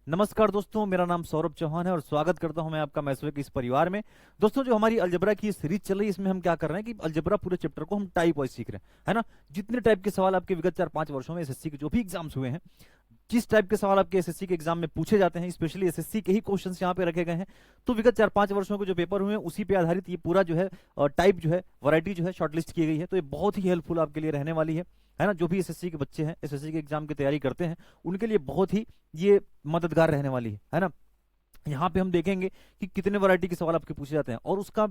नमस्कार दोस्तों, मेरा नाम सौरभ चौहान है और स्वागत करता हूं मैं आपका मैथ्स के इस परिवार में। दोस्तों, जो हमारी अलजेब्रा की सीरीज चल रही है, इसमें हम क्या कर रहे हैं कि अलजेब्रा पूरे चैप्टर को हम टाइप वाइज सीख रहे हैं, है ना। जितने टाइप के सवाल आपके विगत 4-5 वर्षों में एसएससी के जो भी एग्जाम्स हुए हैं, जिस टाइप के सवाल आपके एसएससी के एग्जाम में पूछे जाते हैं, स्पेशली एसएससी के ही क्वेश्चंस यहाँ पे रखे गए हैं। तो विगत 4-5 वर्षों के जो पेपर हुए हैं उसी पे आधारित ये पूरा जो है टाइप जो है वैरायटी जो है शॉर्टलिस्ट की गई है। तो ये बहुत ही हेल्पफुल आपके लिए रहने वाली है ना। जो भी एसएससी के बच्चे हैं, एसएससी के एग्जाम की तैयारी करते हैं, उनके लिए बहुत ही ये मददगार रहने वाली है ना। यहाँ पे हम देखेंगे कि कितने वैरायटी के सवाल आपके पूछे जाते हैं और उसका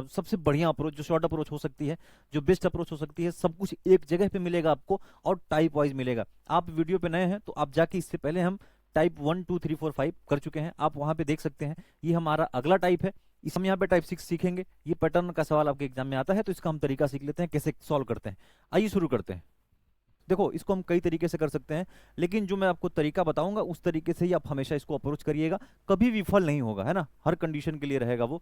सबसे बढ़िया अप्रोच, जो शॉर्ट अप्रोच हो सकती है, जो बेस्ट अप्रोच हो सकती है, सब कुछ एक जगह पे मिलेगा आपको और टाइप वाइज मिलेगा। आप वीडियो पे नए हैं तो आप जाके, इससे पहले हम टाइप 1 2 3 4 5 कर चुके हैं, आप वहां पे देख सकते हैं। ये हमारा अगला टाइप है। इस हम यहाँ पे टाइप 6 सीखेंगे। ये पैटर्न का सवाल आपके एग्जाम में आता है, तो इसका हम तरीका सीख लेते हैं कैसे सॉल्व करते हैं। आइए शुरू करते हैं। देखो, इसको हम कई तरीके से कर सकते हैं, लेकिन जो मैं आपको तरीका बताऊंगा उस तरीके से ही आप हमेशा इसको अप्रोच करिएगा। कभी विफल नहीं होगा, है ना। हर कंडीशन के लिए रहेगा वो।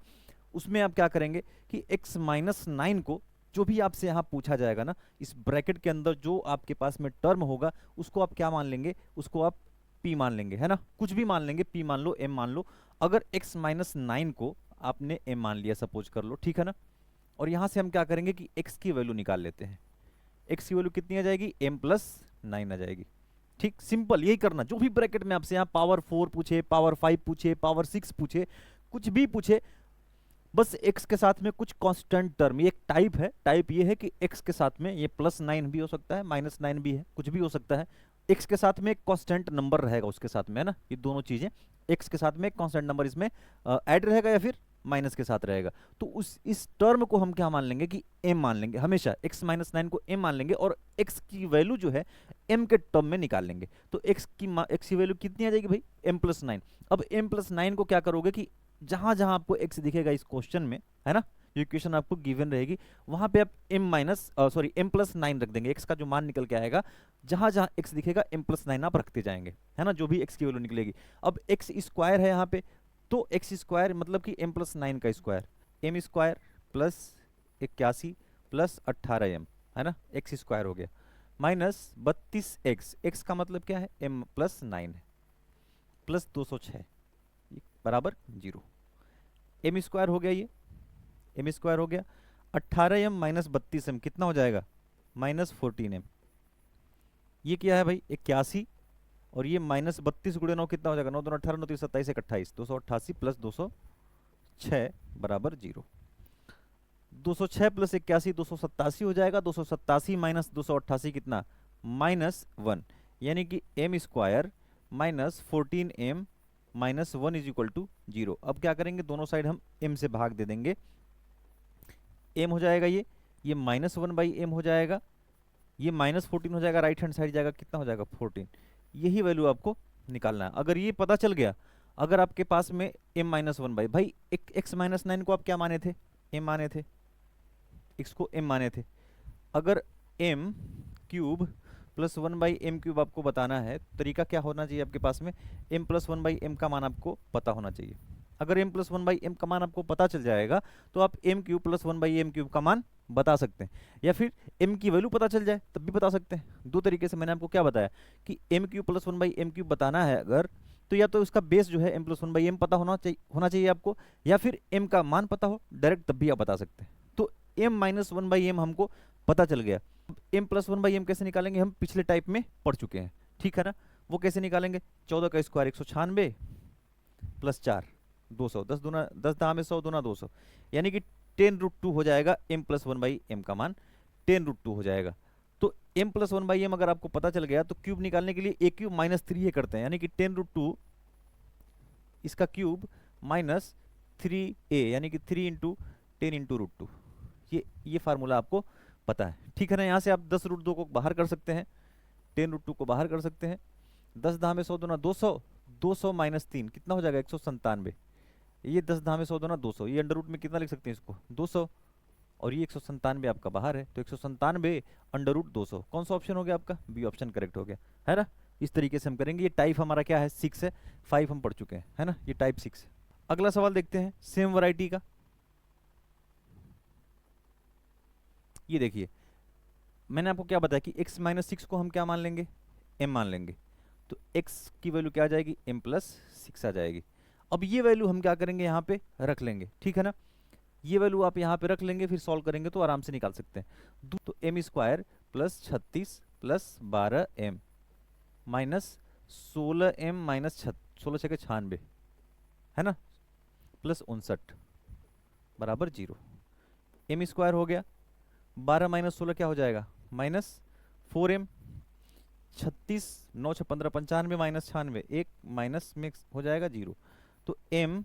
उसमें आप क्या करेंगे कि x-9 को, जो भी आपसे यहाँ पूछा जाएगा ना, इस ब्रैकेट के अंदर जो आपके पास में टर्म होगा, उसको आप क्या मान लेंगे, उसको आप p मान लेंगे, है ना। कुछ भी मान लेंगे, p मान लो, m मान लो। अगर x-9 को आपने m मान लिया, सपोज कर लो, ठीक है ना। और यहाँ से हम क्या करेंगे कि x की वैल्यू निकाल लेते हैं। एक्स की वैल्यू कितनी आ जाएगी, m+9 आ जाएगी। ठीक, सिंपल यही करना। जो भी ब्रैकेट में आपसे यहाँ पावर 4 पूछे, पावर 5 पूछे, पावर 6 पूछे, कुछ भी पूछे, बस x के साथ में कुछ कांस्टेंट टर्म, ये एक टाइप है। टाइप ये है कि x के साथ में, ये +9 भी हो सकता है, -9 भी है, कुछ भी हो सकता है। x के साथ में एक कांस्टेंट नंबर रहेगा उसके साथ में, है ना। ये दोनों चीजें, x के साथ में एक कांस्टेंट नंबर इसमें ऐड रहेगा या फिर माइनस के साथ रहेगा। तो उस इस टर्म को हम क्या मान लेंगे कि m मान लेंगे। हमेशा x-9 को m मान लेंगे और x की वैल्यू जो है m के टर्म में निकाल लेंगे। तो x की वैल्यू कितनी आ जाएगी भाई, m+9। अब m+9 को क्या करोगे कि जहां जहां आपको x दिखेगा इस क्वेश्चन में, है ना, जो इक्वेशन आपको गिवन रहेगी, वहां पे आप m+9 रख देंगे। x का जो मान निकल के आएगा, जहां जहां x दिखेगा m+9 आप रखते जाएंगे, है ना, जो भी x की वैल्यू निकलेगी। अब x स्क्वायर है यहाँ पे, तो एक्स स्क्वायर मतलब कि m+9 का स्क्वायर, m² +81 + 18m, है ना, एक्स स्क्वायर हो गया, -32x। एक्स का मतलब क्या है, m+9 है, +206, बराबर 0। एम स्क्वायर हो गया, ये एम स्क्वायर हो गया। 18m - 32m कितना हो जाएगा, -14m। ये क्या है भाई, 81। और ये -32 × 9 कितना हो जाएगा, 9 दूना 18, 9 3 27, 1 28, 288 + 206 बराबर 0। 206 + 81 287 हो जाएगा। 287 - 288 कितना, -1। यानी कि m² -14m -1 = 0। अब क्या करेंगे, दोनों साइड हम m से भाग दे देंगे। m हो जाएगा ये -1/m हो जाएगा, ये -14 हो जाएगा, राइट हैंड साइड जाएगा, कितना हो जाएगा, 14। यही वैल्यू आपको निकालना है। अगर ये पता चल गया, अगर आपके पास में m-1 भाई x-9 को आप क्या माने थे, m माने थे, x को m माने थे। अगर m³ + 1/m³ आपको बताना है, तरीका क्या होना चाहिए आपके पास में, m + 1/m का मान आपको पता होना चाहिए। अगर m + 1/m का मान आपको पता चल जाएगा, तो आप m³ + 1/m³ का मान बता सकते हैं। या फिर m की वैल्यू पता चल जाए तब भी बता सकते हैं। दो तरीके से मैंने आपको क्या बताया कि m³ + 1/m³ बताना है अगर, तो या तो उसका बेस जो है m + 1/m पता होना चाहिए आपको, या फिर m का मान पता हो डायरेक्ट, तब भी आप बता सकते हैं। तो m - 1/m हमको पता चल गया। m + 1/m कैसे निकालेंगे, हम पिछले टाइप में पढ़ चुके हैं, ठीक है ना। वो कैसे निकालेंगे, 14 का स्क्वायर 196 + 4 200, 10 दूना 10 दाम में 100 दूना 200, यानी कि 10√2 हो जाएगा। m + 1/m का मान 10√2 हो जाएगा। तो m + 1/m अगर आपको पता चल गया, तो क्यूब निकालने के लिए a³ - 3 ये करते हैं, यानी कि 10√2 इसका क्यूब -3a, यानी कि 3 × 10 × √2। ये फार्मूला आपको पता है, ठीक है ना। यहाँ से आप 10√2 को बाहर कर सकते हैं, 10√2 को बाहर कर सकते हैं। 10 दाम में 100 दूना 200, 200 - 3 कितना हो जाएगा, 197। ये 10 दाम में 100 दूना 200, ये अंडर रूट में कितना लिख सकते हैं इसको, 200। और ये 197 आपका बाहर है, तो 197 √200 कौन सा ऑप्शन हो गया आपका, बी ऑप्शन करेक्ट हो गया, है ना। इस तरीके से हम करेंगे। ये टाइप हमारा क्या है, 6 है, 5 हम पढ़ चुके हैं, है ना, ये टाइप 6 है। अगला सवाल देखते हैं सेम वैरायटी का। ये देखिए, मैंने आपको क्या बताया कि x - 6 को हम क्या मान लेंगे, m मान लेंगे। तो x की वैल्यू क्या आ जाएगी, m प्लस 6 आ जाएगी। अब ये वैल्यू हम क्या करेंगे, यहाँ पे रख लेंगे, ठीक है ना। ये वैल्यू आप यहाँ पे रख लेंगे, फिर सॉल्व करेंगे तो आराम से निकाल सकते हैं। तो m square plus 36 plus 12m minus 16m minus 16 छः 96 है ना, प्लस 59 बराबर 0। m स्क्वायर हो गया, 12 माइनस 16 क्या हो जाएगा, माइनस 4m, 36 9 6 15 95 माइनस 96 एक माइनस में हो जाएगा 0। तो m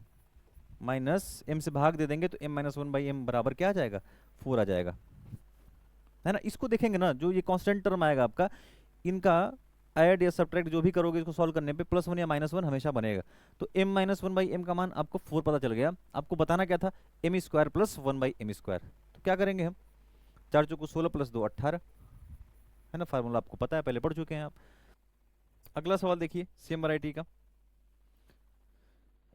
माइनस m से भाग दे देंगे तो m माइनस 1/m बराबर क्या आ जाएगा, 4 आ जाएगा, है ना। इसको देखेंगे ना, जो ये कांस्टेंट टर्म आएगा आपका, इनका ऐड या सब्ट्रैक्ट जो भी करोगे इसको सॉल्व करने पे +1 या -1 हमेशा बनेगा। तो m माइनस 1/m का मान आपको 4 पता चल गया। आपको बताना क्या था, m square plus 1/m square. तो क्या करेंगे हम, 4 चौको 16 प्लस 2 18, है ना, फार्मूला आपको पता है, पहले पढ़ चुके हैं आप। अगला सवाल देखिए सेम वैरायटी का,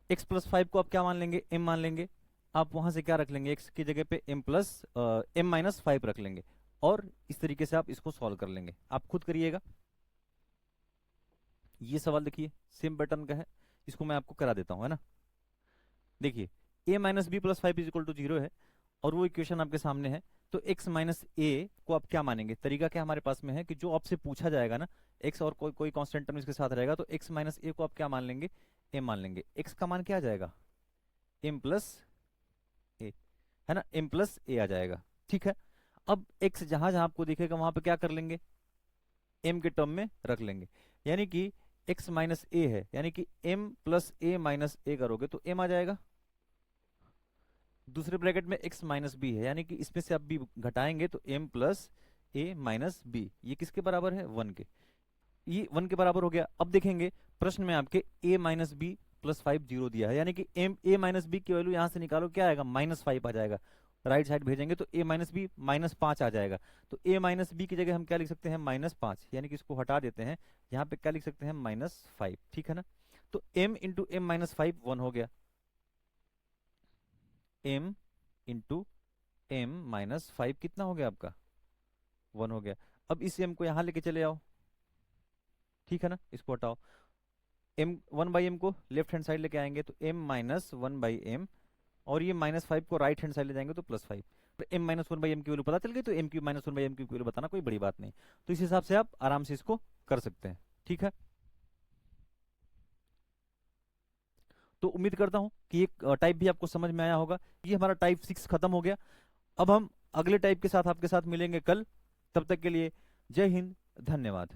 x प्लस 5 को आप क्या मान लेंगे, m मान लेंगे। आप वहां से क्या रख लेंगे, x की जगह पे m माइनस 5 रख लेंगे, और इस तरीके से आप इसको सॉल्व कर लेंगे। आप खुद करिएगा। ये सवाल देखिए सेम पैटर्न का है, इसको मैं आपको करा देता हूं, है ना। देखिए a minus B plus 5 is equal to 0 है, और वो इक्वेशन आपके सामने है। तो x माइनस ए को आप क्या मानेंगे, तरीका क्या हमारे पास में है कि जो आपसे पूछा जाएगा ना, x और कोई कांस्टेंट टर्म इसके साथ रहेगा, तो x माइनस ए को आप क्या मान लेंगे, m मान लेंगे। x का मान क्या आ जाएगा, m प्लस ए, है ना, m प्लस ए आ जाएगा, ठीक है। अब x जहां जहां आपको दिखेगा वहां पे क्या कर लेंगे, m के टर्म में रख लेंगे, यानी कि x माइनस ए है, यानी कि m प्लस ए माइनस ए करोगे तो m आ जाएगा। दूसरे ब्रैकेट में x माइनस बी है, यानी कि इसमें से आप b घटाएंगे तो m प्लस ए माइनस बी, ये किसके बराबर है, 1 के। ये 1 के बराबर हो गया। अब देखेंगे प्रश्न में आपके a माइनस बी प्लस 5 0 दिया है, यानी कि a माइनस बी की वैल्यू यहां से निकालो, क्या आएगा, -5 आ जाएगा। राइट साइड भेजेंगे तो a माइनस बी -5 आ जाएगा। तो a माइनस बी की जगह हम क्या लिख सकते हैं, -5, यानी कि इसको हटा देते हैं, यहाँ पे क्या लिख सकते हैं, -5, ठीक है ना। तो m इंटू m माइनस 5 1 हो गया, m इंटू m माइनस 5 कितना हो गया आपका, 1 हो गया। अब इस m को यहाँ लेके चले आओ, ठीक है ना, इसको हटाओ, m 1/m को लेफ्ट हैंड साइड लेके आएंगे तो m माइनस 1/m, और ये -5 को राइट हैंड साइड ले जाएंगे तो +5। तो m माइनस 1/m की वैल्यू पता चल गई, तो m क्यूब माइनस 1/m की वैल्यू बताना कोई बड़ी बात नहीं। तो इस हिसाब से आप आराम से इसको कर सकते हैं, ठीक है। तो उम्मीद करता हूं कि एक टाइप भी आपको समझ में आया होगा। ये हमारा टाइप 6 खत्म हो गया। अब हम अगले टाइप के साथ आपके साथ मिलेंगे कल। तब तक के लिए जय हिंद, धन्यवाद।